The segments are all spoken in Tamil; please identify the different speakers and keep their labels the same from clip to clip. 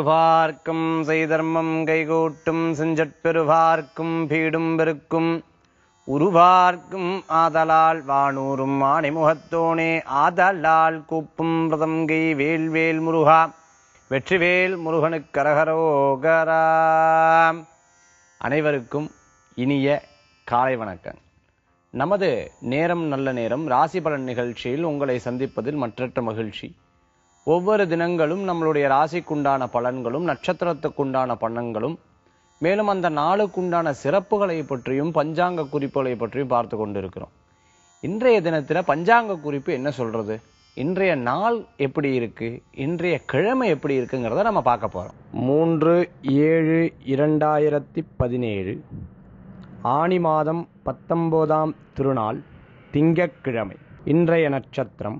Speaker 1: பெருவார்க்கும் செய்தர்மம் கைகூட்டும் செஞ்சற்பெருவார்க்கும் பீடும் பெருக்கும் உருவார்க்கும் ஆதலால் வானூரும் ஆணைமுகத்தோனே ஆதலால் கூப்பும் பிரதங்கை வேல்வேல் முருகா வெற்றிவேல் முருகனுக்கு கரகரோகரா. அனைவருக்கும் இனிய காலை வணக்கம். நமது நேரம் நல்ல நேரம் ராசி பலன் நிகழ்ச்சியில் உங்களை சந்திப்பதில் மற்றற்ற மகிழ்ச்சி. ஒவ்வொரு தினங்களும் நம்மளுடைய ராசிக்குண்டான பலன்களும் நட்சத்திரத்துக்குண்டான பலன்களும் மேலும் அந்த நாளுக்குண்டான சிறப்புகளை பற்றியும் பஞ்சாங்க குறிப்புகளை பற்றியும் பார்த்து கொண்டிருக்கிறோம். இன்றைய தினத்துல பஞ்சாங்க குறிப்பு என்ன சொல்றது, இன்றைய நாள் எப்படி இருக்கு, இன்றைய கிழமை எப்படி இருக்குங்கிறத நம்ம பார்க்க போறோம். 3/7/2017 ஆனி மாதம் 19ஆம் திருநாள் திங்கட்கிழமை. இன்றைய நட்சத்திரம்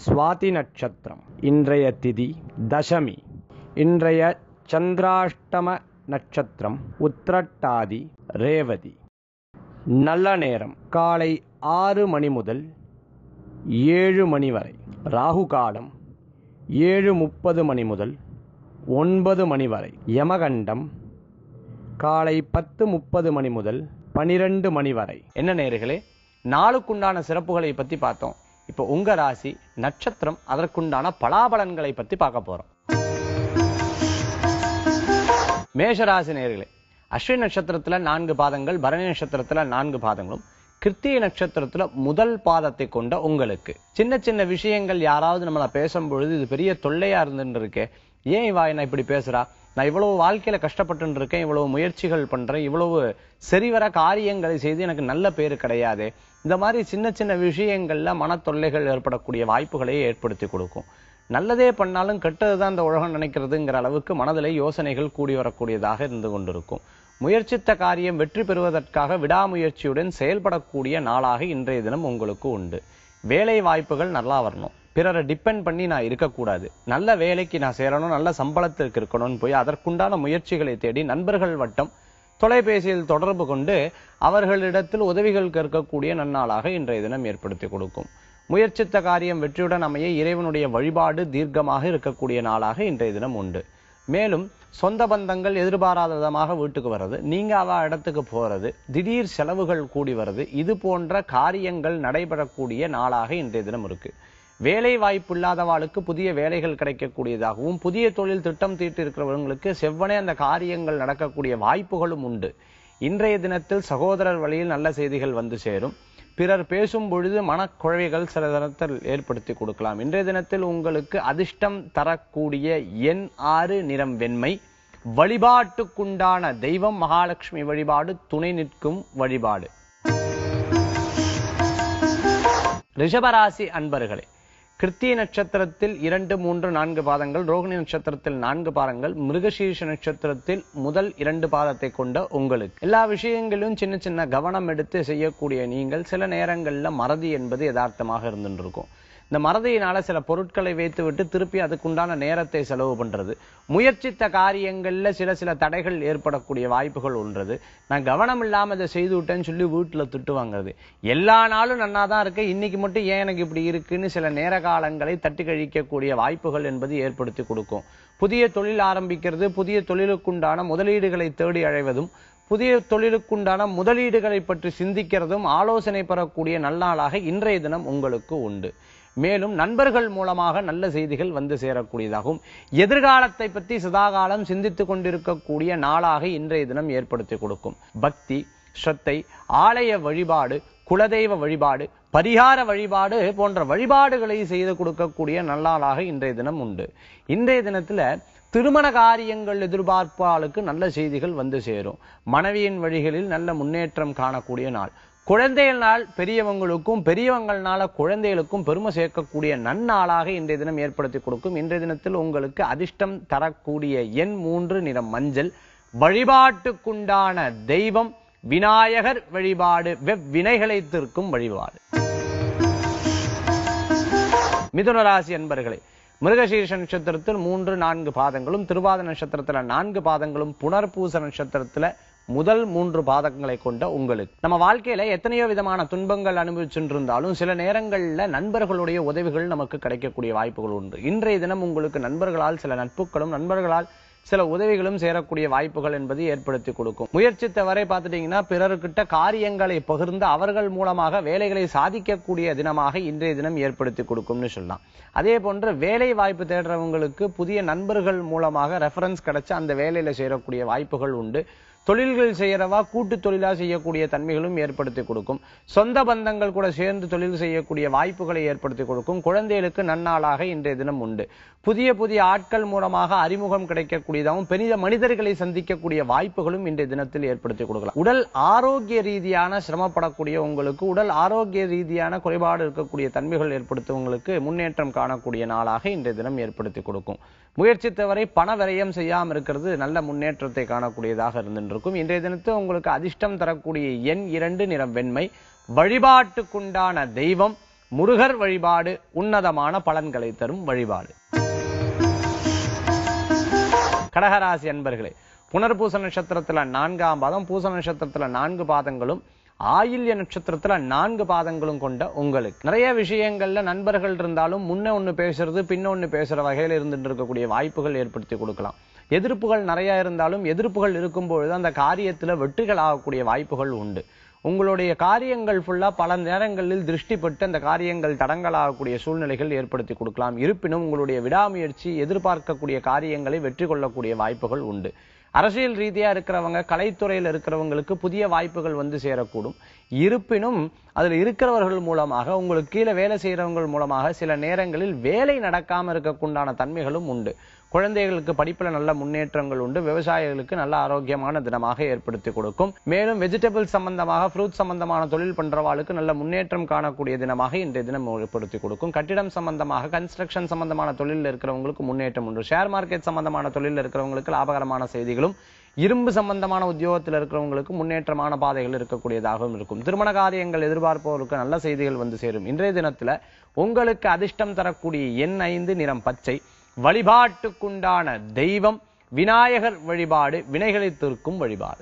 Speaker 1: சுவாதி நட்சத்திரம். இன்றைய திதி தசமி. இன்றைய சந்திராஷ்டம நட்சத்திரம் உத்திரட்டாதி ரேவதி. நல்ல நேரம் காலை 6 மணி முதல் 7 மணி வரை. ராகு காலம் 7:30 மணி முதல் 9 மணி வரை. யமகண்டம் காலை 10:30 மணி முதல் 12 மணி வரை. என்ன நேயர்களே, நாளுக்குண்டான சிறப்புகளை பத்தி பார்த்தோம். இப்போ உங்க ராசி நட்சத்திரம் அதற்குண்டான பலாபலன்களை பத்தி பார்க்க போறோம். மேஷராசி நேயர்களே, அஸ்வினி நட்சத்திரத்துல 4 பாதங்கள், பரணி நட்சத்திரத்துல 4 பாதங்களும், கிருத்திகை நட்சத்திரத்துல முதல் பாதத்தை கொண்ட உங்களுக்கு சின்ன சின்ன விஷயங்கள் யாராவது நம்மள பேசும்பொழுது இது பெரிய தொல்லையா இருந்துட்டு இருக்கே, ஏன் இவா என்ன இப்படி பேசுறா, நான் இவ்வளவு வாழ்க்கையில கஷ்டப்பட்டு இருக்கேன், இவ்வளவு முயற்சிகள் பண்றேன், இவ்வளவு சரிவர காரியங்களை செய்து எனக்கு நல்ல பேரு கிடையாது, இந்த மாதிரி சின்ன சின்ன விஷயங்கள்ல மன தொல்லைகள் ஏற்படக்கூடிய வாய்ப்புகளை ஏற்படுத்தி கொடுக்கும். நல்லதே பண்ணாலும் கெட்டதுதான் இந்த உலகம் நினைக்கிறதுங்கிற அளவுக்கு மனதிலே யோசனைகள் கூடி வரக்கூடியதாக இருந்து கொண்டிருக்கும். முயற்சித்த காரியம் வெற்றி பெறுவதற்காக விடாமுயற்சியுடன் செயல்படக்கூடிய நாளாக இன்றைய தினம் உங்களுக்கு உண்டு. வேலை வாய்ப்புகள் நல்லா வரணும், பிறரை டிபெண்ட் பண்ணி நான் இருக்கக்கூடாது, நல்ல வேலைக்கு நான் சேரணும், நல்ல சம்பளத்திற்கு இருக்கணும்னு போய் அதற்குண்டான முயற்சிகளை தேடி நண்பர்கள் வட்டம் தொலைபேசியில் தொடர்பு கொண்டு அவர்களிடத்தில் உதவிகள் கேட்கக்கூடிய நன்னாளாக இன்றைய தினம் ஏற்படுத்தி கொடுக்கும். முயற்சித்த காரியம் வெற்றியுடன் அமைய இறைவனுடைய வழிபாடு தீர்க்கமாக இருக்கக்கூடிய நாளாக இன்றைய தினம் உண்டு. மேலும் சொந்த பந்தங்கள் எதிர்பாராத விதமாக வீட்டுக்கு வர்றது, நீங்க அவ இடத்துக்கு போறது, திடீர் செலவுகள் கூடி வருது, இது போன்ற காரியங்கள் நடைபெறக்கூடிய நாளாக இன்றைய தினம் இருக்கு. வேலை வாய்ப்பு இல்லாதவாளுக்கு புதிய வேலைகள் கிடைக்கக்கூடியதாகவும், புதிய தொழில் திட்டம் தீட்டி இருக்கிறவங்களுக்கு செவ்வனே அந்த காரியங்கள் நடக்கக்கூடிய வாய்ப்புகளும் உண்டு. இன்றைய தினத்தில் சகோதரர் வழியில் நல்ல செய்திகள் வந்து சேரும். பிறர் பேசும் பொழுது மனக்குழவைகள் சில தினத்தில் ஏற்படுத்தி கொடுக்கலாம். இன்றைய தினத்தில் உங்களுக்கு அதிர்ஷ்டம் தரக்கூடிய எண் 6, நிறம் வெண்மை. வழிபாட்டுக்குண்டான தெய்வம் மகாலட்சுமி வழிபாடு, துணை நிற்கும் வழிபாடு. ரிஷபராசி அன்பர்களே, கிருத்திகை நட்சத்திரத்தில் 2, 3, 4 பாதங்கள், ரோகிணி நட்சத்திரத்தில் 4 பாதங்கள், மிருகசீர்ஷ நட்சத்திரத்தில் முதல் 2 பாதத்தை கொண்ட உங்களுக்கு எல்லா விஷயங்களிலும் சின்ன சின்ன கவனம் எடுத்து செய்யக்கூடிய நீங்கள் சில நேரங்கள்ல மறதி என்பது யதார்த்தமாக இருந்துருக்கும். இந்த மறதியினால சில பொருட்களை வைத்து விட்டு திருப்பி அதுக்குண்டான நேரத்தை செலவு பண்றது, முயற்சித்த காரியங்கள்ல சில தடைகள் ஏற்படக்கூடிய வாய்ப்புகள் உண்டுறது. நான் கவனம் இல்லாம இதை செய்து விட்டேன்னு சொல்லி வீட்டுல திட்டு வாங்குறது, எல்லா நாளும் நன்னாதான் இருக்கு, இன்னைக்கு மட்டும் ஏன் எனக்கு இப்படி இருக்குன்னு சில நேர காலங்களை தட்டி கழிக்கக்கூடிய வாய்ப்புகள் என்பது ஏற்படுத்தி கொடுக்கும். புதிய தொழில் ஆரம்பிக்கிறது, புதிய தொழிலுக்குண்டான முதலீடுகளை தேடி அழைவதும், புதிய தொழிலுக்குண்டான முதலீடுகளை பற்றி சிந்திக்கிறதும் ஆலோசனை பெறக்கூடிய நல்லாளாக இன்றைய தினம் உங்களுக்கு உண்டு. மேலும் நண்பர்கள் மூலமாக நல்ல செய்திகள் வந்து சேரக்கூடியதாகவும், எதிர்காலத்தை பற்றி சதாகாலம் சிந்தித்துக் கொண்டிருக்கக்கூடிய நாளாக இன்றைய தினம் ஏற்படுத்தி கொடுக்கும். பக்தி, ஸ்ரத்தை, ஆலய வழிபாடு, குலதெய்வ வழிபாடு, பரிகார வழிபாடு போன்ற வழிபாடுகளை செய்து கொடுக்கக்கூடிய நல்லாளாக இன்றைய தினம் உண்டு. இன்றைய தினத்துல திருமண காரியங்கள் எதிர்பார்ப்பாளுக்கு நல்ல செய்திகள் வந்து சேரும். மனைவியின் வழிகளில் நல்ல முன்னேற்றம் காணக்கூடிய நாள். குழந்தைகளால் பெரியவங்களுக்கும், பெரியவங்களால குழந்தைகளுக்கும் பெருமை சேர்க்கக்கூடிய நன்னாளாக இன்றைய தினம் ஏற்படுத்தி கொடுக்கும். இன்றைய தினத்தில் உங்களுக்கு அதிர்ஷ்டம் தரக்கூடிய எண் 3, நிறம் மஞ்சள். வழிபாட்டுக்குண்டான தெய்வம் விநாயகர் வழிபாடு, வெவ்வினைகளை தீர்க்கும் வழிபாடு. மிதுன ராசி அன்பர்களே, மிருகசீர்ஷ நட்சத்திரத்தில் 3, 4 பாதங்களும், திருவாத நட்சத்திரத்துல 4 பாதங்களும், புனர்பூச நட்சத்திரத்துல முதல் 3 பாதங்களை கொண்ட உங்களுக்கு. நம்ம வாழ்க்கையில எத்தனையோ விதமான துன்பங்கள் அனுபவிச்சுட்டு இருந்தாலும் சில நேரங்கள்ல நண்பர்களுடைய உதவிகள் நமக்கு கிடைக்கக்கூடிய வாய்ப்புகள் உண்டு. இன்றைய தினம் உங்களுக்கு நண்பர்களால் சில நட்புகளும் நண்பர்களால் சில உதவிகளும் சேரக்கூடிய வாய்ப்புகள் என்பது ஏற்படுத்தி கொடுக்கும். முயற்சித்த வரை பார்த்துட்டீங்கன்னா பிறர்கிட்ட காரியங்களை பகிர்ந்து அவர்கள் மூலமாக வேலைகளை சாதிக்கக்கூடிய தினமாக இன்றைய தினம் ஏற்படுத்தி கொடுக்கும்னு சொல்லலாம். அதே போன்று வேலை வாய்ப்பு தேடுறவங்களுக்கு புதிய நண்பர்கள் மூலமாக ரெஃபரன்ஸ் கிடைச்சு அந்த வேலையில சேரக்கூடிய வாய்ப்புகள் உண்டு. தொழில்கள் செய்யறவா கூட்டு தொழிலா செய்யக்கூடிய தன்மைகளும் ஏற்படுத்தி கொடுக்கும். சொந்த பந்தங்கள் கூட சேர்ந்து தொழில் செய்யக்கூடிய வாய்ப்புகளை ஏற்படுத்தி கொடுக்கும். குழந்தைகளுக்கு நன்னாளாக இன்றைய தினம் உண்டு. புதிய புதிய ஆட்கள் மூலமாக அறிமுகம் கிடைக்கக்கூடியதாகவும் பெரிய மனிதர்களை சந்திக்கக்கூடிய வாய்ப்புகளும் இன்றைய தினத்தில் ஏற்படுத்தி கொடுக்கலாம். உடல் ஆரோக்கிய ரீதியான சிரமப்படக்கூடிய உங்களுக்கு, உடல் ஆரோக்கிய ரீதியான குறைபாடு இருக்கக்கூடிய தன்மைகள் ஏற்படுத்துவங்களுக்கு முன்னேற்றம் காணக்கூடிய நாளாக இன்றைய தினம் ஏற்படுத்தி கொடுக்கும். முயற்சித்தவரை பண விரயம் செய்யாமல் இருக்கிறது நல்ல முன்னேற்றத்தை காணக்கூடியதாக இருந்திருக்கும். இன்றைய தினத்து உங்களுக்கு அதிர்ஷ்டம் தரக்கூடிய எண் 2, நிறம் வெண்மை. வழிபாட்டுக்குண்டான தெய்வம் முருகர் வழிபாடு உன்னதமான பலன்களை தரும் வழிபாடு. கடகராசி அன்பர்களே, புனர்பூச நட்சத்திரத்துல 4ஆம் பாதம், பூச நட்சத்திரத்துல 4 பாதங்களும், ஆயில்ய நட்சத்திரத்துல 4 பாதங்களும் கொண்ட உங்களுக்கு நிறைய விஷயங்கள்ல நண்பர்கள் இருந்தாலும் முன்ன ஒண்ணு பேசுறது பின்ன ஒண்ணு பேசுற வகையில இருந்துட்டு இருக்கக்கூடிய வாய்ப்புகள் ஏற்படுத்தி கொடுக்கலாம். எதிர்ப்புகள் நிறைய இருந்தாலும் எதிர்ப்புகள் இருக்கும்பொழுது அந்த காரியத்துல வெற்றிகள் ஆகக்கூடிய வாய்ப்புகள் உண்டு. உங்களுடைய காரியங்கள் ஃபுல்லா பல நேரங்களில் திருஷ்டிப்பட்டு அந்த காரியங்கள் தடங்கலாகக்கூடிய சூழ்நிலைகள் ஏற்படுத்தி கொடுக்கலாம். இருப்பினும் உங்களுடைய விடாமுயற்சி எதிர்பார்க்கக்கூடிய காரியங்களை வெற்றி கொள்ளக்கூடிய வாய்ப்புகள் உண்டு. அரசியல் ரீதியா இருக்கிறவங்க, கலைத்துறையில் இருக்கிறவங்களுக்கு புதிய வாய்ப்புகள் வந்து சேரக்கூடும். இருப்பினும் அதுல இருக்கிறவர்கள் மூலமாக, உங்களுக்கு கீழே வேலை செய்யறவங்க மூலமாக சில நேரங்களில் வேலை நடக்காம இருக்கக்குண்டான தன்மைகளும் உண்டு. குழந்தைகளுக்கு படிப்புல நல்ல முன்னேற்றங்கள் உண்டு. விவசாயிகளுக்கு நல்ல ஆரோக்கியமான தினமாக ஏற்படுத்தி கொடுக்கும். மேலும் வெஜிடபிள் சம்பந்தமாக, ஃப்ரூட் சம்பந்தமான தொழில் பண்றவாளுக்கு நல்ல முன்னேற்றம் காணக்கூடிய தினமாக இன்றைய தினம் ஏற்படுத்தி கொடுக்கும். கட்டிடம் சம்பந்தமாக, கன்ஸ்ட்ரக்ஷன் சம்பந்தமான தொழில் இருக்கிறவங்களுக்கு முன்னேற்றம் உண்டு. ஷேர் மார்க்கெட் சம்பந்தமான தொழில் இருக்கிறவங்களுக்கு லாபகரமான செய்திகளும், இரும்பு சம்பந்தமான உத்தியோகத்தில் இருக்கிறவங்களுக்கு முன்னேற்றமான பாதைகள் இருக்கக்கூடியதாகவும் இருக்கும். திருமண காரியங்கள் எதிர்பார்ப்பவர்களுக்கு நல்ல செய்திகள் வந்து சேரும். இன்றைய தினத்துல உங்களுக்கு அதிர்ஷ்டம் தரக்கூடிய எண் 5, நிறம் பச்சை. வழிபாட்டுக்குண்டான தெய்வம் விநாயகர் வழிபாடு வினைகளை தீர்க்கும் வழிபாடு.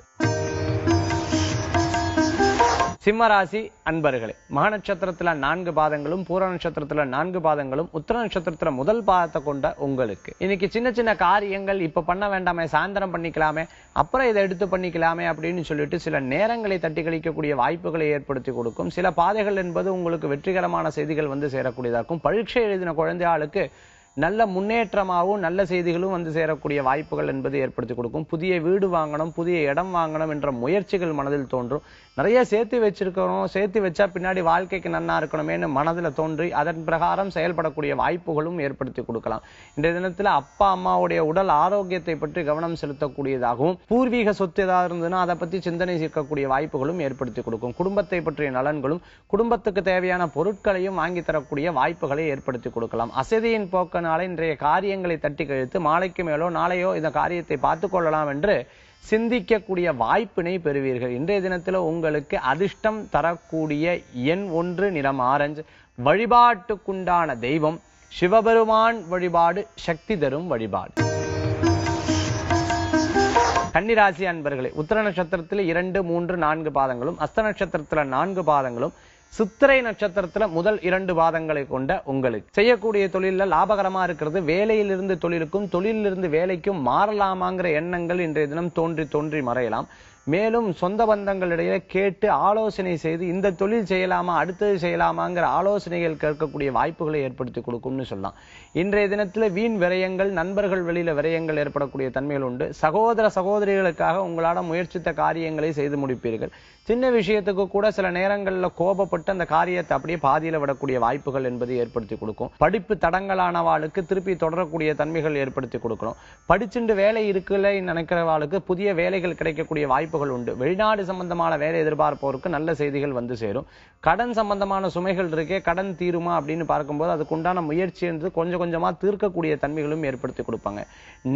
Speaker 1: சிம்மராசி அன்பர்களே, மக நட்சத்திரத்துல 4 பாதங்களும், பூர நட்சத்திரத்துல 4 பாதங்களும், உத்திர நட்சத்திரத்துல முதல் பாதத்தை கொண்ட உங்களுக்கு இன்னைக்கு சின்ன சின்ன காரியங்கள் இப்ப பண்ண வேண்டாமே, சாயந்தரம் பண்ணிக்கலாமே, அப்புறம் இதை எடுத்து பண்ணிக்கலாமே அப்படின்னு சொல்லிட்டு சில நேரங்களை தட்டி கழிக்கக்கூடிய வாய்ப்புகளை ஏற்படுத்தி கொடுக்கும். சில பாதைகள் என்பது உங்களுக்கு வெற்றிகரமான செய்திகள் வந்து சேரக்கூடியதா இருக்கும். பரீட்சை எழுதின குழந்தைகளுக்கு நல்ல முன்னேற்றமாகவும் நல்ல செய்திகளும் வந்து சேரக்கூடிய வாய்ப்புகள் என்பது ஏற்படுத்தி கொடுக்கும். புதிய வீடு வாங்கணும், புதிய இடம் வாங்கணும் என்ற முயற்சிகள் மனதில் தோன்றும். நிறைய சேர்த்து வச்சிருக்கிறோம், சேர்த்து வச்சா பின்னாடி வாழ்க்கைக்கு நன்னா இருக்கணுமேனு மனதில் தோன்றி அதன் பிரகாரம் செயல்படக்கூடிய வாய்ப்புகளும் ஏற்படுத்தி கொடுக்கலாம். இன்றைய தினத்துல அப்பா அம்மாவுடைய உடல் ஆரோக்கியத்தை பற்றி கவனம் செலுத்தக்கூடியதாகவும், பூர்வீக சொத்து ஏதாவது இருந்ததுன்னா அதை பத்தி சிந்தனை சேர்க்கக்கூடிய வாய்ப்புகளும் ஏற்படுத்தி கொடுக்கும். குடும்பத்தை பற்றிய நலன்களும், குடும்பத்துக்கு தேவையான பொருட்களையும் வாங்கி தரக்கூடிய வாய்ப்புகளை ஏற்படுத்தி கொடுக்கலாம். அசதியின் போக்க இன்றைய காரியங்களை தட்டி கழித்து மாலைக்கு மேலோ நாளையோ இந்த காரியத்தை பார்த்துக் கொள்ளலாம் என்று சிந்திக்கக்கூடிய வாய்ப்பினை பெறுவீர்கள். இன்றைய தினத்தில் உங்களுக்கு அதிர்ஷ்டம் தரக்கூடிய எண் 1, நிறம் ஆரஞ்சு. வழிபாட்டுக்குண்டான தெய்வம் சிவபெருமான் வழிபாடு சக்தி தரும் வழிபாடு. கன்னிராசி அன்பர்களே, உத்திர நட்சத்திரத்தில் 2, 3, 4 பாதங்களும், அஸ்த நட்சத்திரத்துல 4 பாதங்களும், சித்திரை நட்சத்திரத்துல முதல் 2 பாதங்களை கொண்ட உங்களுக்கு செய்யக்கூடிய தொழில லாபகரமா இருக்கிறது. வேலையிலிருந்து தொழிலுக்கும், தொழிலிருந்து வேலைக்கும் மாறலாமாங்கிற எண்ணங்கள் இன்றைய தினம் தோன்றி மறையலாம். மேலும் சொந்த பந்தங்களிடையே கேட்டு ஆலோசனை செய்து இந்த தொழில் செய்யலாமா, அடுத்தது செய்யலாமாங்கிற ஆலோசனைகள் கேட்கக்கூடிய வாய்ப்புகளை ஏற்படுத்தி கொடுக்கும்னு சொல்லலாம். இன்றைய தினத்துல வீண் விரயங்கள், நண்பர்கள் வெளியில விரயங்கள் ஏற்படக்கூடிய தன்மைகள் உண்டு. சகோதர சகோதரிகளுக்காக உங்களால முயற்சித்த காரியங்களை செய்து முடிப்பீர்கள். சின்ன விஷயத்துக்கு கூட சில நேரங்கள்ல கோபப்பட்டு அந்த காரியத்தை அப்படியே பாதியில விடக்கூடிய வாய்ப்புகள் என்பது ஏற்படுத்தி கொடுக்கும். படிப்பு தடங்கலானவாளுக்கு திருப்பி தொடரக்கூடிய தன்மைகள் ஏற்படுத்தி கொடுக்கணும். படிச்சுட்டு வேலை இருக்குல்ல நினைக்கிறவாளுக்கு புதிய வேலைகள் கிடைக்கக்கூடிய வாய்ப்புகள் உண்டு. வெளிநாடு சம்பந்தமான வேலை எதிர்பார்ப்போருக்கு நல்ல செய்திகள் வந்து சேரும். கடன் சம்பந்தமான சுமைகள் இருக்கே, கடன் தீருமா அப்படின்னு பார்க்கும்போது அதுக்குண்டான முயற்சி என்று கொஞ்சம் கொஞ்சமா தீர்க்கக்கூடிய தன்மைகளும் ஏற்படுத்தி கொடுப்பாங்க.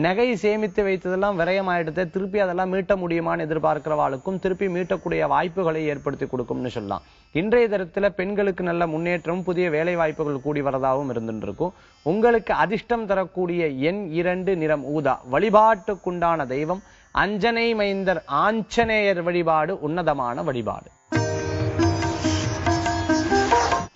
Speaker 1: நகை சேமித்து வைத்ததெல்லாம் விரயமாயிடுத்து, திருப்பி அதெல்லாம் மீட்ட முடியுமான்னு எதிர்பார்க்கிறவாளுக்கும் திருப்பி மீட்டக்கூடிய வாய்ப்புகளை ஏற்படுத்தி கொடுக்கும்னு சொல்லலாம். இன்றைய தினத்துல பெண்களுக்கு நல்ல முன்னேற்றம், புதிய வேலை வாய்ப்புகள் கூடி வரதாகவும் இருந்துருக்கும். உங்களுக்கு அதிர்ஷ்டம் தரக்கூடிய எண் 2, நிறம் ஊதா. வழிபாட்டுக்குண்டான தெய்வம் அஞ்சனை மைந்தர் ஆஞ்சநேயர் வழிபாடு உன்னதமான வழிபாடு.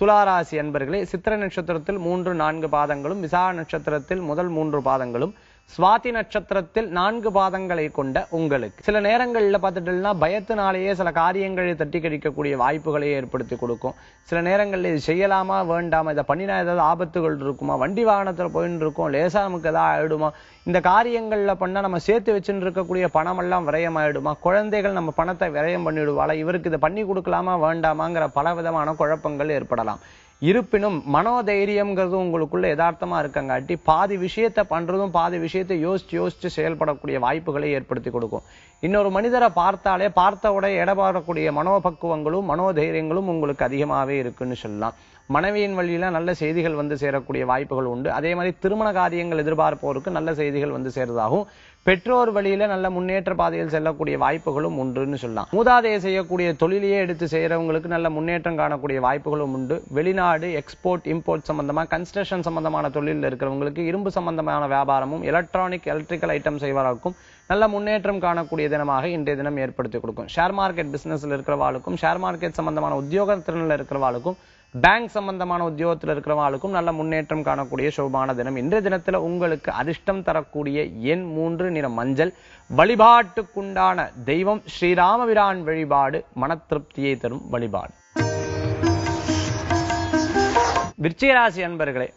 Speaker 1: துளாராசி அன்பர்களே, சித்திரை நட்சத்திரத்தில் 3-4 பாதங்களும், விசாக நட்சத்திரத்தில் முதல் 3 பாதங்களும், சுவாதி நட்சத்திரத்தில் 4 பாதங்களை கொண்ட உங்களுக்கு சில நேரங்கள்ல பார்த்துட்டோம்னா பயத்தினாலேயே சில காரியங்களை தட்டி கழிக்கக்கூடிய வாய்ப்புகளை ஏற்படுத்தி கொடுக்கும். சில நேரங்கள்ல இது செய்யலாமா வேண்டாமா, இதை பண்ணினா ஏதாவது ஆபத்துகள் இருக்குமா, வண்டி வாகனத்துல போயின்னு இருக்கோம் லேசா நமக்கு ஏதாவது ஆயிடுமா, இந்த காரியங்கள்ல பண்ணா நம்ம சேர்த்து வச்சுட்டு இருக்கக்கூடிய பணம் எல்லாம் விரயம் ஆயிடுமா, குழந்தைகள் நம்ம பணத்தை விரயம் பண்ணிடுவாளா, இவருக்கு இதை பண்ணி கொடுக்கலாமா வேண்டாமாங்கிற பல விதமான குழப்பங்கள் ஏற்படலாம். இருப்பினும் மனோதைரியம்ங்கிறது உங்களுக்குள்ள யதார்த்தமா இருக்கங்காட்டி பாதி விஷயத்தை பண்றதும் பாதி விஷயத்தை யோசிச்சு செயல்படக்கூடிய வாய்ப்புகளை ஏற்படுத்தி கொடுக்கும். இன்னொரு மனிதரை பார்த்தாலே பார்த்தவுடைய இடபாடக்கூடிய மனோபக்குவங்களும் மனோதைரியங்களும் உங்களுக்கு அதிகமாகவே இருக்குன்னு சொல்லலாம். மனைவியின் வழியில நல்ல செய்திகள் வந்து சேரக்கூடிய வாய்ப்புகள் உண்டு. அதே மாதிரி திருமண காரியங்கள் எதிர்பார்ப்போருக்கு நல்ல செய்திகள் வந்து சேர்றதாகவும், பெற்றோர் வழியில நல்ல முன்னேற்ற பாதையில் செல்லக்கூடிய வாய்ப்புகளும் உண்டுன்னு சொல்லலாம். மூதாதையை செய்யக்கூடிய தொழிலையே எடுத்து செய்யறவங்களுக்கு நல்ல முன்னேற்றம் காணக்கூடிய வாய்ப்புகளும் உண்டு. வெளிநாடு எக்ஸ்போர்ட் இம்போர்ட் சம்பந்தமா, கன்ஸ்ட்ரக்ஷன் சம்பந்தமான தொழிலில் இருக்கிறவங்களுக்கு, இரும்பு சம்பந்தமான வியாபாரமும் எலக்ட்ரிக்கல் ஐட்டம் செய்வதற்கும் நல்ல முன்னேற்றம் காணக்கூடிய தினமாக இன்றைய தினம் ஏற்படுத்தி கொடுக்கும். ஷேர் மார்க்கெட் பிசினஸ்ல இருக்கிறவாளுக்கும், ஷேர் மார்க்கெட் சம்பந்தமான உத்தியோகத்தில இருக்கிறவாளுக்கும், பேங்க் சம்பந்தமான உத்தியோகத்தில் இருக்கிறவங்களுக்கும் நல்ல முன்னேற்றம் காணக்கூடிய சோபான தினம். இன்றைய தினத்துல உங்களுக்கு அதிர்ஷ்டம் தரக்கூடிய எண் 3, நிறம் மஞ்சள். வழிபாட்டுக்குண்டான தெய்வம் ஸ்ரீராமபிரான் வழிபாடு மன திருப்தியை தரும் வழிபாடு. விருச்சிகராசி அன்பர்களே,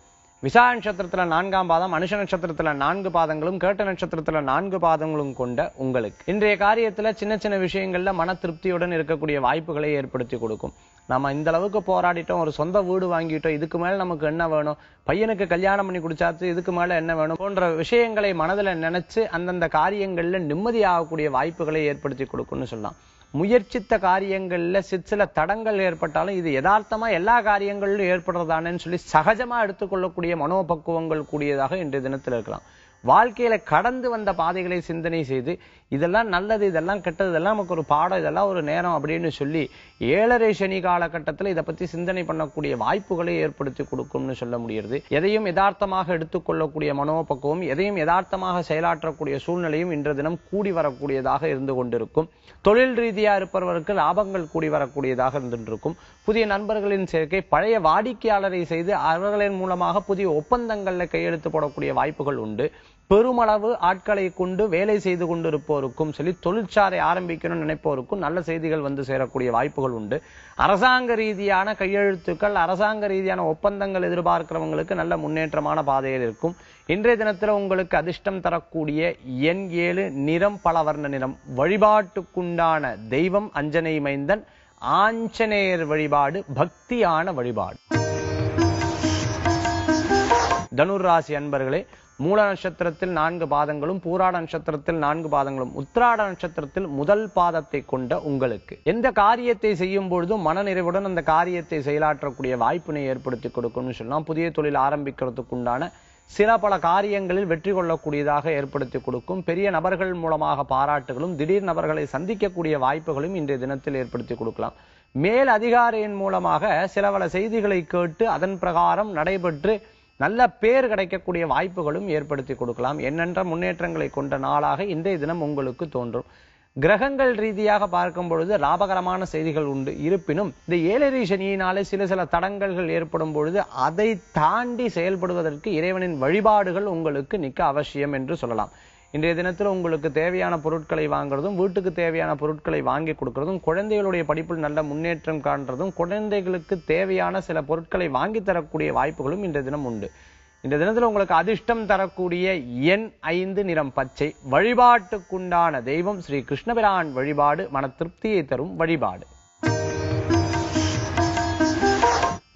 Speaker 1: விசாக நட்சத்திரத்துல 4ஆம் பாதம், அனுஷ நட்சத்திரத்துல 4 பாதங்களும், கேட்ட நட்சத்திரத்துல 4 பாதங்களும் கொண்ட உங்களுக்கு இன்றைய காரியத்துல சின்ன சின்ன விஷயங்கள்ல மன திருப்தியுடன் இருக்கக்கூடிய வாய்ப்புகளை ஏற்படுத்தி கொடுக்கும். நம்ம இந்த அளவுக்கு போராடிட்டோம், ஒரு சொந்த வீடு வாங்கிட்டோம், இதுக்கு மேல நமக்கு என்ன வேணும், பையனுக்கு கல்யாணம் பண்ணி குடிச்சாச்சு, இதுக்கு மேல என்ன வேணும் போன்ற விஷயங்களை மனதில் நினைச்சு அந்தந்த காரியங்கள்ல நிம்மதியாகக்கூடிய வாய்ப்புகளை ஏற்படுத்தி கொடுக்கும்னு சொல்லலாம். முயற்சித்த காரியங்கள்ல சில தடங்கள் ஏற்பட்டாலும் இது யதார்த்தமா எல்லா காரியங்களிலும் ஏற்படுறதானேன்னு சொல்லி சகஜமா எடுத்துக்கொள்ளக்கூடிய மனோபக்குவங்கள் கூடியதாக இன்றைய தினத்தில் இருக்கலாம். வாழ்க்கையில கடந்து வந்த பாதைகளை சிந்தனை செய்து இதெல்லாம் நல்லது, இதெல்லாம் கெட்டது, இதெல்லாம் நமக்கு ஒரு பாடம், இதெல்லாம் ஒரு நேரம் அப்படின்னு சொல்லி 7.5 சனி காலகட்டத்தில் இதை பத்தி சிந்தனை பண்ணக்கூடிய வாய்ப்புகளை ஏற்படுத்தி கொடுக்கும்னு சொல்ல முடிகிறது. எதையும் யதார்த்தமாக எடுத்துக்கொள்ளக்கூடிய மனோபக்குவம், எதையும் யதார்த்தமாக செயலாற்றக்கூடிய சூழ்நிலையும் இன்றைய தினம் கூடி வரக்கூடியதாக இருந்து கொண்டிருக்கும். தொழில் ரீதியா இருப்பவர்களுக்கு லாபங்கள் கூடி வரக்கூடியதாக இருந்துருக்கும். புதிய நண்பர்களின் சேர்க்கை, பழைய வாடிக்கையாளரை செய்து அவர்களின் மூலமாக புதிய ஒப்பந்தங்கள்ல கையெழுத்து போடக்கூடிய வாய்ப்புகள் உண்டு. பெருமளவு ஆட்களை கொண்டு வேலை செய்து கொண்டிருப்போருக்கும் சொல்லி தொழிற்சாலை ஆரம்பிக்கணும்னு நினைப்போருக்கும் நல்ல செய்திகள் வந்து சேரக்கூடிய வாய்ப்புகள் உண்டு. அரசாங்க ரீதியான கையெழுத்துக்கள், அரசாங்க ரீதியான ஒப்பந்தங்கள் எதிர்பார்க்கிறவங்களுக்கு நல்ல முன்னேற்றமான பாதையில் இருக்கும். இன்றைய தினத்துல உங்களுக்கு அதிர்ஷ்டம் தரக்கூடிய எண் 7, நிறம் பலவர்ண நிறம். வழிபாட்டுக்குண்டான தெய்வம் அஞ்சனை மைந்தன் ஆஞ்சநேயர் வழிபாடு பக்தியான வழிபாடு. தனுராசி அன்பர்களே, மூல நட்சத்திரத்தில் 4 பாதங்களும், பூராட நட்சத்திரத்தில் 4 பாதங்களும், உத்திராட நட்சத்திரத்தில் முதல் பாதத்தை கொண்ட உங்களுக்கு எந்த காரியத்தை செய்யும் பொழுதும் மனநிறைவுடன் அந்த காரியத்தை செயலாற்றக்கூடிய வாய்ப்பினை ஏற்படுத்தி கொடுக்கும்னு சொல்லலாம். புதிய தொழில் ஆரம்பிக்கிறதுக்குண்டான சில பல காரியங்களில் வெற்றி கொள்ளக்கூடியதாக ஏற்படுத்தி கொடுக்கும். பெரிய நபர்கள் மூலமாக பாராட்டுகளும், திடீர் நபர்களை சந்திக்கக்கூடிய வாய்ப்புகளும் இன்றைய தினத்தில் ஏற்படுத்தி கொடுக்கலாம். மேல் அதிகாரியின் மூலமாக சில பல செய்திகளை கேட்டு அதன் பிரகாரம் நடைபெற்று நல்ல பேர் கிடைக்கக்கூடிய வாய்ப்புகளும் ஏற்படுத்தி கொடுக்கலாம். எண்ணற்ற முன்னேற்றங்களை கொண்ட நாளாக இன்றைய தினம் உங்களுக்கு தோன்றும். கிரகங்கள் ரீதியாக பார்க்கும் பொழுது லாபகரமான செய்திகள் உண்டு. இருப்பினும் இந்த 7.5 சனியினாலே சில தடங்கல்கள் ஏற்படும் பொழுது அதை தாண்டி செயல்படுவதற்கு இறைவனின் வழிபாடுகள் உங்களுக்கு நிற்க அவசியம் என்று சொல்லலாம். இன்றைய தினத்தில் உங்களுக்கு தேவையான பொருட்களை வாங்குறதும், வீட்டுக்கு தேவையான பொருட்களை வாங்கி கொடுக்கறதும், குழந்தைகளுடைய படிப்பில் நல்ல முன்னேற்றம் காண்றதும், குழந்தைகளுக்கு தேவையான சில பொருட்களை வாங்கி தரக்கூடிய வாய்ப்புகளும் இன்றைய தினம் உண்டு. இந்த தினத்தில் உங்களுக்கு அதிர்ஷ்டம் தரக்கூடிய எண் 5, நிறம் பச்சை. வழிபாட்டுக்குண்டான தெய்வம் ஸ்ரீ கிருஷ்ணபிரான் வழிபாடு மன திருப்தியை தரும் வழிபாடு.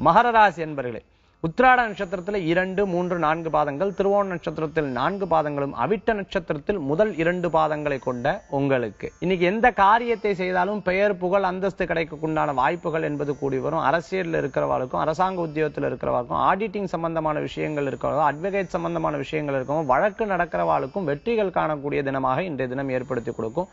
Speaker 1: மகர ராசி என்பர்களே, உத்திராட நட்சத்திரத்தில் 2, 3, 4 பாதங்கள், திருவோண நட்சத்திரத்தில் 4 பாதங்களும், அவிட்ட நட்சத்திரத்தில் முதல் 2 பாதங்களை கொண்ட உங்களுக்கு இன்னைக்கு எந்த காரியத்தை செய்தாலும் பெயர் புகழ் அந்தஸ்து கிடைக்கக்குண்டான வாய்ப்புகள் என்பது கூடி வரும். அரசியலில் இருக்கிறவர்களுக்கும், அரசாங்க உத்தியோகத்தில் இருக்கிறவர்களுக்கும், ஆடிட்டிங் சம்பந்தமான விஷயங்கள் இருக்கிறவங்க, அட்வொகேட் சம்பந்தமான விஷயங்கள் இருக்கவங்க, வழக்கு நடக்கிறவாளுக்கும் வெற்றிகள் காணக்கூடிய தினமாக இன்றைய தினம் ஏற்படுத்தி கொடுக்கும்.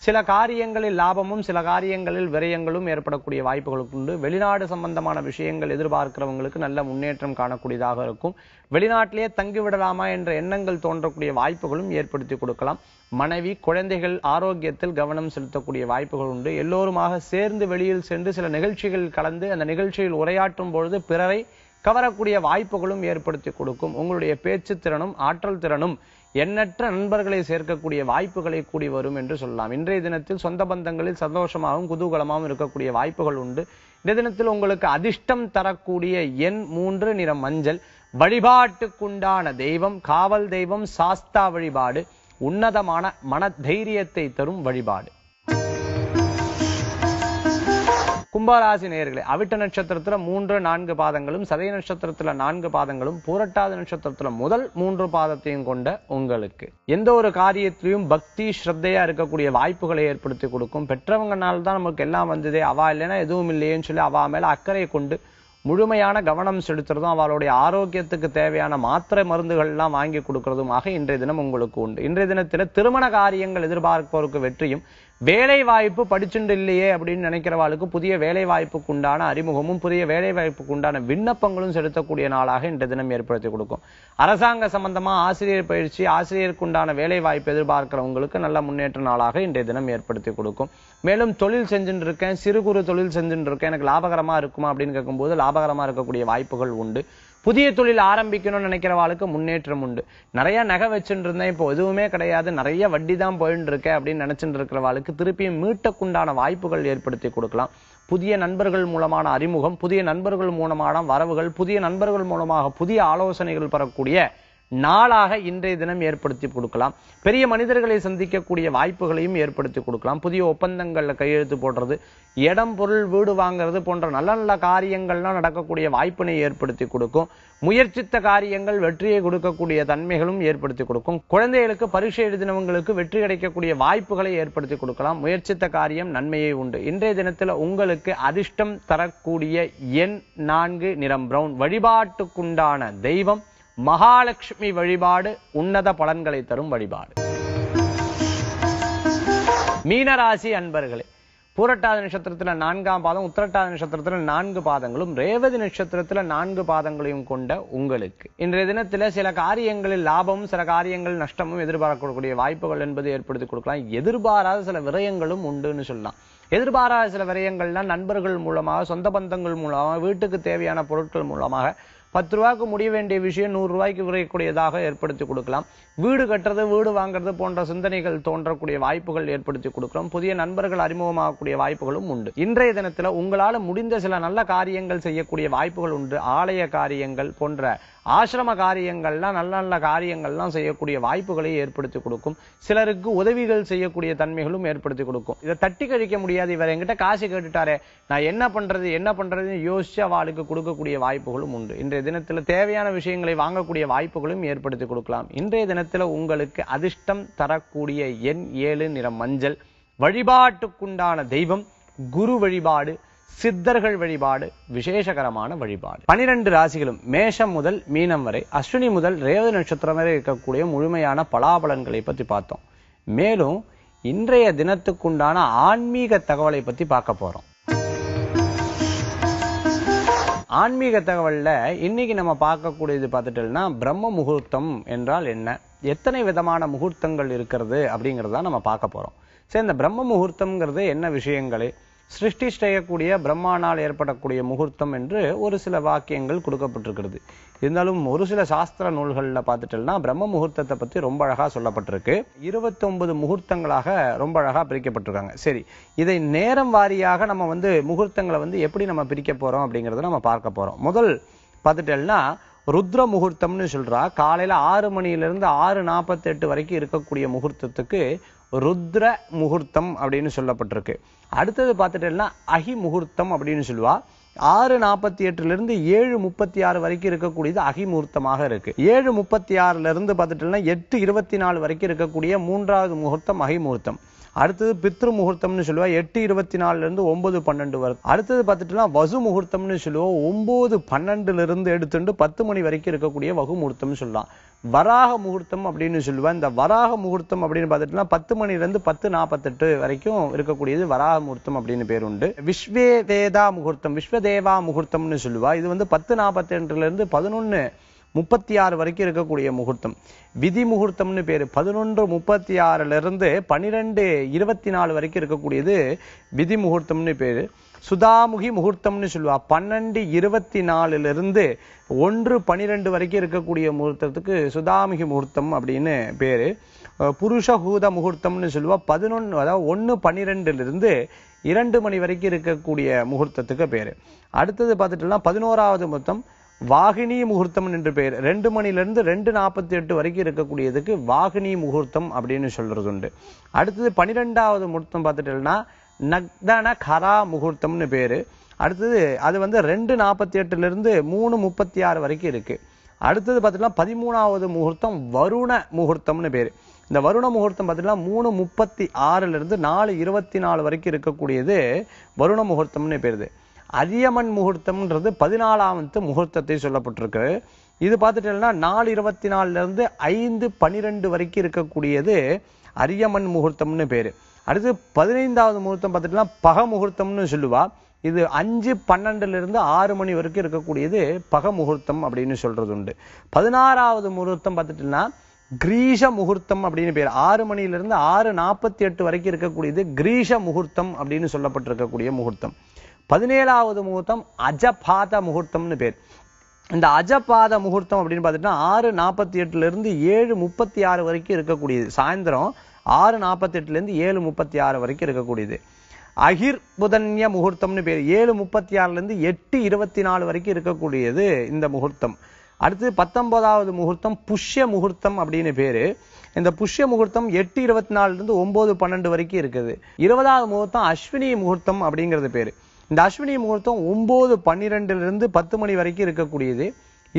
Speaker 1: சில காரியங்களில் லாபமும் சில காரியங்களில் விரயங்களும் ஏற்படக்கூடிய வாய்ப்புகளுக்கு உண்டு. வெளிநாடு சம்பந்தமான விஷயங்கள் எதிர்பார்க்கிறவங்களுக்கு நல்ல முன்னேற்றம் காணக்கூடியதாக இருக்கும். வெளிநாட்டிலேயே தங்கிவிடலாமா என்ற எண்ணங்கள் தோன்றக்கூடிய வாய்ப்புகளும் ஏற்படுத்தி கொடுக்கலாம். மனைவி குழந்தைகள் ஆரோக்கியத்தில் கவனம் செலுத்தக்கூடிய வாய்ப்புகள் உண்டு. எல்லோருமாக சேர்ந்து வெளியில் சென்று சில நிகழ்ச்சிகள் கலந்து அந்த நிகழ்ச்சியில் உரையாற்றும் பொழுது பிறரை கவரக்கூடிய வாய்ப்புகளும் ஏற்படுத்தி கொடுக்கும். உங்களுடைய பேச்சு திறனும் ஆற்றல் திறனும் எண்ணற்ற நண்பர்களை சேர்க்கக்கூடிய வாய்ப்புகளை கூடி வரும் என்று சொல்லலாம். இன்றைய தினத்தில் சொந்த பந்தங்களில் சந்தோஷமாகவும் குதூகலமாகவும் இருக்கக்கூடிய வாய்ப்புகள் உண்டு. இந்த தினத்தில் உங்களுக்கு அதிர்ஷ்டம் தரக்கூடிய எண் 3, நிறம் மஞ்சள். வழிபாட்டுக்குண்டான தெய்வம் காவல் தெய்வம் சாஸ்தா வழிபாடு உன்னதமான மன தைரியத்தை தரும் வழிபாடு. கும்பராசி நேயர்களே, அவிட்ட நட்சத்திரத்துல 3, 4 பாதங்களும், சதய நட்சத்திரத்துல 4 பாதங்களும், பூரட்டாதி நட்சத்திரத்துல முதல் 3 பாதத்தையும் கொண்ட உங்களுக்கு எந்த ஒரு காரியத்திலையும் பக்தி ஸ்ரத்தையா இருக்கக்கூடிய வாய்ப்புகளை ஏற்படுத்தி கொடுக்கும். பெற்றவங்கனால தான் நமக்கு எல்லாம் வந்ததே, அவா இல்லைன்னா எதுவும் இல்லையேன்னு சொல்லி அவா மேல அக்கறை கொண்டு முழுமையான கவனம் செலுத்துறதும் அவளுடைய ஆரோக்கியத்துக்கு தேவையான மாத்திரை மருந்துகள் எல்லாம் வாங்கி கொடுக்கறதுமாக இன்றைய தினம் உங்களுக்கு உண்டு. இன்றைய தினத்துல திருமண காரியங்கள் எதிர்பார்ப்பவருக்கு வெற்றியும், வேலை வாய்ப்பு படிச்சுண்டு இல்லையே அப்படின்னு நினைக்கிறவாளுக்கு புதிய வேலை வாய்ப்புக்கு உண்டான அறிமுகமும் புதிய வேலை வாய்ப்புக்கு உண்டான விண்ணப்பங்களும் செலுத்தக்கூடிய நாளாக இன்றைய தினம் ஏற்படுத்தி கொடுக்கும். அரசாங்க சம்பந்தமா ஆசிரியர் பயிற்சி, ஆசிரியருக்கு உண்டான வேலை வாய்ப்பு எதிர்பார்க்கிறவங்களுக்கு நல்ல முன்னேற்ற நாளாக இன்றைய தினம் ஏற்படுத்தி கொடுக்கும். மேலும் தொழில் செஞ்சுட்டு இருக்கேன், சிறு குறு தொழில் செஞ்சுட்டு இருக்கேன், எனக்கு லாபகரமா இருக்குமா அப்படின்னு கேட்கும்போது லாபகரமா இருக்கக்கூடிய வாய்ப்புகள் உண்டு. புதிய தொழில் ஆரம்பிக்கணும்னு நினைக்கிறவாளுக்கு முன்னேற்றம் உண்டு. நிறைய நகை வச்சுட்டு இருந்தேன், இப்போ எதுவுமே கிடையாது, நிறைய வட்டி தான் போயிட்டு இருக்கேன் அப்படின்னு நினைச்சுட்டு இருக்கிறவாளுக்கு திருப்பியும் மீட்டக்குண்டான வாய்ப்புகள் ஏற்படுத்தி கொடுக்கலாம். புதிய நண்பர்கள் மூலமான அறிமுகம், புதிய நண்பர்கள் மூலமான வரவுகள், புதிய நண்பர்கள் மூலமாக புதிய ஆலோசனைகள் பெறக்கூடிய நாளாக இன்றைய தினம் ஏற்படுத்தி கொடுக்கலாம். பெரிய மனிதர்களை சந்திக்கக்கூடிய வாய்ப்புகளையும் ஏற்படுத்தி கொடுக்கலாம். புதிய ஒப்பந்தங்கள்ல கையெழுத்து போடுறது, இடம் பொருள் வீடு வாங்குறது போன்ற நல்ல நல்ல காரியங்கள்லாம் நடக்கக்கூடிய வாய்ப்பினை ஏற்படுத்தி கொடுக்கும். முயற்சித்த காரியங்கள் வெற்றியை கொடுக்கக்கூடிய தன்மைகளும் ஏற்படுத்தி கொடுக்கும். குழந்தைகளுக்கு பரீட்சை எழுதினவங்களுக்கு வெற்றி கிடைக்கக்கூடிய வாய்ப்புகளை ஏற்படுத்தி கொடுக்கலாம். முயற்சித்த காரியம் நன்மையை உண்டு. இன்றைய தினத்துல உங்களுக்கு அதிர்ஷ்டம் தரக்கூடிய எண் 4, நிறம் பிரவுன். வழிபாட்டுக்குண்டான தெய்வம் மகாலட்சுமி வழிபாடு உன்னத பலன்களை தரும் வழிபாடு. மீனராசி அன்பர்களே, பூரட்டாதி நட்சத்திரத்துல 4ஆம் பாதம், உத்திரட்டாதி நட்சத்திரத்துல 4 பாதங்களும், ரேவதி நட்சத்திரத்துல 4 பாதங்களையும் கொண்ட உங்களுக்கு இன்றைய தினத்துல சில காரியங்களில் லாபமும் சில காரியங்கள் நஷ்டமும் எதிர்பார்க்கக்கூடிய வாய்ப்புகள் என்பது ஏற்படுத்தி கொடுக்கலாம். எதிர்பாராத சில விரயங்களும் உண்டுன்னு சொல்லலாம். எதிர்பாராத சில விரயங்கள்லாம் நண்பர்கள் மூலமாக, சொந்த பந்தங்கள் மூலமாக, வீட்டுக்கு தேவையான பொருட்கள் மூலமாக 10 ரூபாய்க்கு முடிய வேண்டிய விஷயம் 100 ரூபாய்க்கு விரையக்கூடியதாக ஏற்படுத்தி கொடுக்கலாம். வீடு கட்டுறது, வீடு வாங்குறது போன்ற சிந்தனைகள் தோன்றக்கூடிய வாய்ப்புகள் ஏற்படுத்தி கொடுக்கலாம். புதிய நண்பர்கள் அறிமுகமாகக்கூடிய வாய்ப்புகளும் உண்டு. இன்றைய தினத்துல உங்களால முடிந்த சில நல்ல காரியங்கள் செய்யக்கூடிய வாய்ப்புகள் உண்டு. ஆலய காரியங்கள் போன்ற ஆசிரம காரியங்கள்லாம் நல்ல நல்ல காரியங்கள்லாம் செய்யக்கூடிய வாய்ப்புகளை ஏற்படுத்தி கொடுக்கும். சிலருக்கு உதவிகள் செய்யக்கூடிய தன்மைகளும் ஏற்படுத்தி கொடுக்கும். இதை தட்டி கழிக்க முடியாது, இவர் என்கிட்ட காசு கேட்டுட்டாரே, நான் என்ன பண்றதுன்னு யோசிச்சு அவளுக்கு கொடுக்கக்கூடிய வாய்ப்புகளும் உண்டு. இன்றைய தினத்துல தேவையான விஷயங்களை வாங்கக்கூடிய வாய்ப்புகளும் ஏற்படுத்தி கொடுக்கலாம். இன்றைய தினத்துல உங்களுக்கு அதிர்ஷ்டம் தரக்கூடிய எண் 7, நிறம் மஞ்சள். வழிபாட்டுக்குண்டான தெய்வம் குரு வழிபாடு, சித்தர்கள் வழிபாடு விசேஷகரமான வழிபாடு. 12 ராசிகளும் மேஷம் முதல் மீனம் வரை, அஸ்வினி முதல் ரேவதி நட்சத்திரம் வரை இருக்கக்கூடிய முழுமையான பலாபலன்களை பத்தி பார்த்தோம். மேலும் இன்றைய தினத்துக்குண்டான ஆன்மீக தகவலை பத்தி பார்க்க போறோம். ஆன்மீக தகவல்ல இன்னைக்கு நம்ம பார்க்கக்கூடியது பார்த்துட்டோம்னா, பிரம்ம முகூர்த்தம் என்றால் என்ன, எத்தனை விதமான முகூர்த்தங்கள் இருக்கிறது அப்படிங்கறத நம்ம பார்க்க போறோம். சரி, இந்த பிரம்ம முகூர்த்தம்ங்கிறது என்ன விஷயங்களே, சிருஷ்டி செய்யக்கூடிய பிரம்மானால் ஏற்படக்கூடிய முகூர்த்தம் என்று ஒரு சில வாக்கியங்கள் கொடுக்கப்பட்டிருக்கிறது. இருந்தாலும் ஒரு சில சாஸ்திர நூல்கள்ல பார்த்துட்டோம்னா பிரம்ம முகூர்த்தத்தை பத்தி ரொம்ப அழகா சொல்லப்பட்டிருக்கு. 29 முகூர்த்தங்களாக ரொம்ப அழகா பிரிக்கப்பட்டிருக்காங்க. சரி, இதை நேரம் வாரியாக நம்ம முகூர்த்தங்களை எப்படி நம்ம பிரிக்க போறோம் அப்படிங்கறத நம்ம பார்க்க போறோம். முதல் பார்த்துட்டோம்னா ருத்ர முகூர்த்தம்னு சொல்றா. காலையில 6 மணியிலிருந்து 6:48 வரைக்கும் இருக்கக்கூடிய முகூர்த்தத்துக்கு ருத்ர முகூர்த்தம் அப்படின்னு சொல்லப்பட்டிருக்கு. அடுத்தது பார்த்துட்டேன்னா அஹி முகூர்த்தம் அப்படின்னு சொல்லுவா. 6:48 7:36 வரைக்கும் இருக்கக்கூடியது அஹி முகூர்த்தமாக இருக்கு. 7:36 பார்த்துட்டேன்னா 8:24 வரைக்கும் இருக்கக்கூடிய 3வது முகூர்த்தம் அஹி முகூர்த்தம். அடுத்தது பித்ரு முகூர்த்தம்னு சொல்லுவா 8:24 இருந்து 9:12 வருது. அடுத்தது பார்த்துட்டோம்னா வசு முகூர்த்தம்னு சொல்லுவோம் 9:12 இருந்து எடுத்துட்டு 10 மணி வரைக்கும் இருக்கக்கூடிய வகு முகூர்த்தம்னு சொல்லலாம். வராக முகூர்த்தம் அப்படின்னு சொல்லுவேன். இந்த வராக முகூர்த்தம் அப்படின்னு பார்த்துட்டோம்னா 10 மணிலிருந்து 10:48 வரைக்கும் இருக்கக்கூடியது வராக முகூர்த்தம் அப்படின்னு பேர் உண்டு. விஸ்வவேதா முகூர்த்தம், விஸ்வதேவா முகூர்த்தம்னு சொல்லுவா. இது 10:42 இருந்து 11:36 வரைக்கும் இருக்கக்கூடிய முகூர்த்தம். விதி முகூர்த்தம்னு பேரு. 11:36 இருந்து 12:24 வரைக்கும் இருக்கக்கூடியது விதி முகூர்த்தம்னு பேரு. சுதாமுகி முகூர்த்தம்னு சொல்லுவா. 12:24 இருந்து 1:12 வரைக்கும் இருக்கக்கூடிய முகூர்த்தத்துக்கு சுதாமுகி முகூர்த்தம் அப்படின்னு பேரு. புருஷஹூத முகூர்த்தம்னு சொல்லுவா. 1:12 இருந்து 2 மணி வரைக்கும் இருக்கக்கூடிய முகூர்த்தத்துக்கு பேரு. அடுத்தது பார்த்துட்டோம்னா 11வது முகூர்த்தம் வாகினி முகூர்த்தம் என்று பேர். 2 மணிலிருந்து 2:48 வரைக்கும் இருக்கக்கூடியதுக்கு வாகினி முகூர்த்தம் அப்படின்னு சொல்றது உண்டு. அடுத்தது 12வது முகூர்த்தம் பார்த்துட்டோம்னா நக்தன கரா முகூர்த்தம்னு பேரு. அடுத்தது அது 2:48 இருந்து 3:36 வரைக்கும் இருக்கு. அடுத்தது பார்த்தீங்கன்னா 13வது முகூர்த்தம் வருண முகூர்த்தம்னு பேரு. இந்த வருண முகூர்த்தம் பார்த்தீங்கன்னா 3:36 இருந்து 4:24 வரைக்கும் இருக்கக்கூடியது வருண முகூர்த்தம்னு பேருது. அதியமன் முகூர்த்தம்ன்றது 14வது முகூர்த்தத்தை சொல்லப்பட்டிருக்கு. இது பார்த்துட்டீங்கன்னா 4:24 இருந்து 5:12 வரைக்கும் இருக்கக்கூடியது அரியமன் முகூர்த்தம்னு பேரு. அடுத்து 15வது முகூர்த்தம் பார்த்துட்டீங்கன்னா பக முகூர்த்தம்னு சொல்லுவா. இது 5:12 இருந்து 6 மணி வரைக்கும் இருக்கக்கூடியது பக முகூர்த்தம் அப்படின்னு சொல்றது உண்டு. 16வது முகூர்த்தம் பார்த்துட்டீங்கன்னா கிரீஷ முகூர்த்தம் அப்படின்னு பேர். 6 மணியிலிருந்து 6:48 வரைக்கும் இருக்கக்கூடியது கிரீஷ முகூர்த்தம் அப்படின்னு சொல்லப்பட்டிருக்கக்கூடிய முகூர்த்தம். 17வது முகூர்த்தம் அஜபாத முகூர்த்தம்னு பேர். இந்த அஜபாத முகூர்த்தம் அப்படின்னு பார்த்துட்டீங்கன்னா 6:48 இருந்து 7:36 வரைக்கும் இருக்கக்கூடியது. சாயந்தரம் 6:48 இருந்து 7:36 வரைக்கும் இருக்கக்கூடியது. அகிர் புதன்ய முகூர்த்தம்னு பேர். 7:36 இருந்து 8:24 வரைக்கும் இருக்கக்கூடியது இந்த முகூர்த்தம். அடுத்து 19வது முகூர்த்தம் புஷ்ய முகூர்த்தம் அப்படின்னு பேரு. இந்த புஷ்ய முகூர்த்தம் 8:24 இருந்து 9:12 வரைக்கும் இருக்குது. 20வது முகூர்த்தம் அஸ்வினி முகூர்த்தம் அப்படிங்கிறது பேரு. இந்த அஸ்வினி முகூர்த்தம் 9:12 இருந்து 10 மணி வரைக்கும் இருக்கக்கூடியது.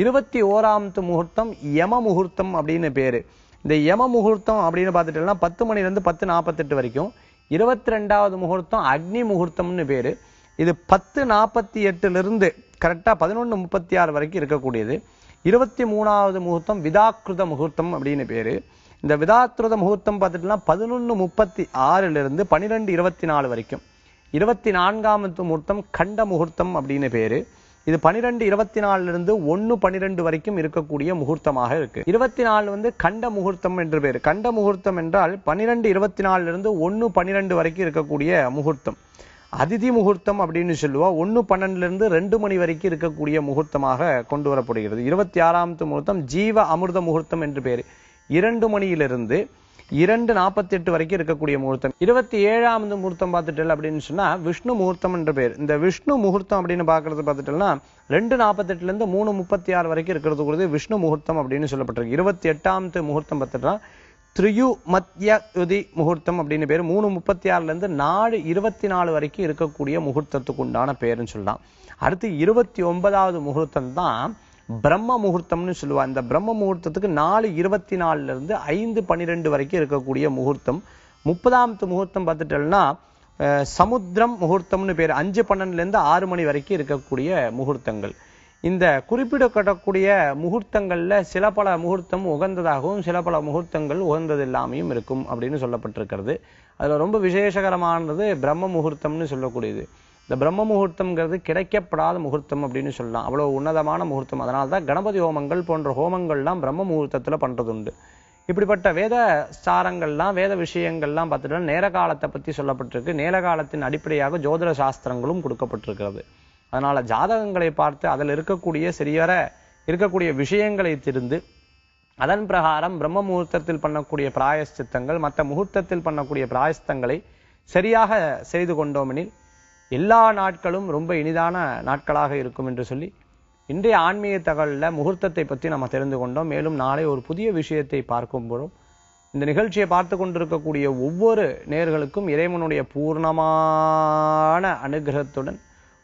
Speaker 1: 21வது முகூர்த்தம் யம முகூர்த்தம் அப்படின்னு பேரு. இந்த யம முகூர்த்தம் அப்படின்னு பார்த்துட்டோம்னா 10 மணிலிருந்து 10:48 வரைக்கும். 22வது முகூர்த்தம் அக்னி முகூர்த்தம்னு பேரு. இது 10:48 இருந்து கரெக்டா 11:36 வரைக்கும் இருக்கக்கூடியது. 23வது முகூர்த்தம் விதாக்கிருத முகூர்த்தம் அப்படின்னு பேரு. இந்த விதாக்கிருத முகூர்த்தம் பார்த்துட்டோம்னா 11:36 இருந்து 12:24 வரைக்கும். 24வது முகூர்த்தம் கண்ட முகூர்த்தம் அப்படின்னு பேரு. இது 12:24 இருந்து 1:12 வரைக்கும் இருக்கக்கூடிய முகூர்த்தமாக இருக்கு. 24 கண்ட முகூர்த்தம் என்று பேரு. கண்ட முகூர்த்தம் என்றால் 12:24 இருந்து 1:12 வரைக்கும் இருக்கக்கூடிய முகூர்த்தம். அதிதி முகூர்த்தம் அப்படின்னு சொல்லுவா. 1:12 இருந்து 2 மணி வரைக்கும் இருக்கக்கூடிய முகூர்த்தமாக கொண்டு வரப்படுகிறது. 26வது முகூர்த்தம் ஜீவ அமிர்த முகூர்த்தம் என்று பேரு. 2 மணியிலிருந்து 2:48 வரைக்கும் இருக்கக்கூடிய முகூர்த்தம். 27வது முகூர்த்தம் பார்த்துட்டல் அப்படின்னு சொன்னா விஷ்ணு முகூர்த்தம் என்ற பேர். இந்த விஷ்ணு முகூர்த்தம் அப்படின்னு பாக்குறது பார்த்துட்டோம்னா 2:48 இருந்து 3:36 வரைக்கும் இருக்கிறது கூடிய விஷ்ணு முகூர்த்தம் அப்படின்னு சொல்லப்பட்டிருக்கு. 28வது முகூர்த்தம் பார்த்துட்டா திரியு மத்ய யுதி முகூர்த்தம் அப்படின்னு பேரு. 3:36 இருந்து 4:24 வரைக்கும் இருக்கக்கூடிய முகூர்த்தத்துக்கு உண்டான பேருன்னு சொல்லலாம். அடுத்து 29வது முகூர்த்தம் தான் பிரம்ம முகூர்த்தம்னு சொல்லுவா. இந்த பிரம்ம முகூர்த்தத்துக்கு 4:24 இருந்து 5:12 வரைக்கும் இருக்கக்கூடிய முகூர்த்தம். 30வது முகூர்த்தம் பார்த்துட்டோம்னா சமுத்திரம் முகூர்த்தம்னு பேர். 5:12 இருந்து 6 மணி வரைக்கும் இருக்கக்கூடிய முகூர்த்தங்கள். இந்த குறிப்பிடப்படக்கூடிய முகூர்த்தங்கள்ல சில பல முகூர்த்தம் உகந்ததாகவும் சில பல முகூர்த்தங்கள் உகந்தது இல்லாமையும் இருக்கும் அப்படின்னு சொல்லப்பட்டிருக்கிறது. அதுல ரொம்ப விசேஷகரமானது பிரம்ம முகூர்த்தம்னு சொல்லக்கூடியது. இந்த பிரம்ம முகூர்த்தம்ங்கிறது கிடைக்கப்படாத முகூர்த்தம் அப்படின்னு சொல்லலாம். அவ்வளவு உன்னதமான முகூர்த்தம். அதனால்தான் கணபதி ஹோமங்கள் போன்ற ஹோமங்கள்லாம் பிரம்ம முகூர்த்தத்துல பண்றது உண்டு. இப்படிப்பட்ட வேத சாரங்கள்லாம் வேத விஷயங்கள்லாம் பார்த்துட்டா நேர காலத்தை பத்தி சொல்லப்பட்டிருக்கு. நேர காலத்தின் அடிப்படையாக ஜோதிட சாஸ்திரங்களும் கொடுக்கப்பட்டிருக்கிறது. அதனால ஜாதகங்களை பார்த்து அதில் இருக்கக்கூடிய சரியற இருக்கக்கூடிய விஷயங்களை தெரிந்து அதன் பிரகாரம் பிரம்ம முகூர்த்தத்தில் பண்ணக்கூடிய பிராயஷ்சித்தங்கள் மற்ற முகூர்த்தத்தில் பண்ணக்கூடிய பிராயஷ்டங்களை சரியாக செய்து கொண்டோமெனில் எல்லா நாட்களும் ரொம்ப இனிதான நாட்களாக இருக்கும் என்று சொல்லி இன்றைய ஆன்மீக தகவல்ல முகூர்த்தத்தை பற்றி நம்ம தெரிந்து கொண்டோம். மேலும் நாளை ஒரு புதிய விஷயத்தை பார்க்கும்போதும் இந்த நிகழ்ச்சியை பார்த்து கொண்டிருக்கக்கூடிய ஒவ்வொரு நேயர்களுக்கும் இறைவனுடைய பூர்ணமான அனுகிரகத்துடன்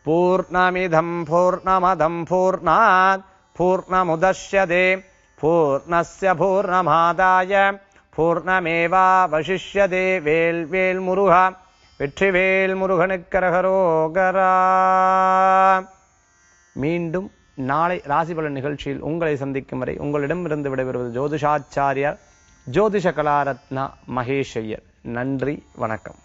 Speaker 1: பூர்ணமிதம் பூர்ணமதம் பூர்ணாத் பூர்ணமுதஷ்யதே பூர்ணஸ்ய பூர்ணமாதாய பூர்ணமேவாவசிஷ்யதே. வேல் வேல் முருகா, வெற்றிவேல் முருகனுக்கரகரோகரா. மீண்டும் நாளை ராசிபலன் நிகழ்ச்சியில் உங்களை சந்திக்கும் வரை உங்களிடமிருந்து விடைபெறுவது ஜோதிஷாச்சாரியார் ஜோதிஷ கலாரத்னா மகேஷ் ஐயர். நன்றி, வணக்கம்.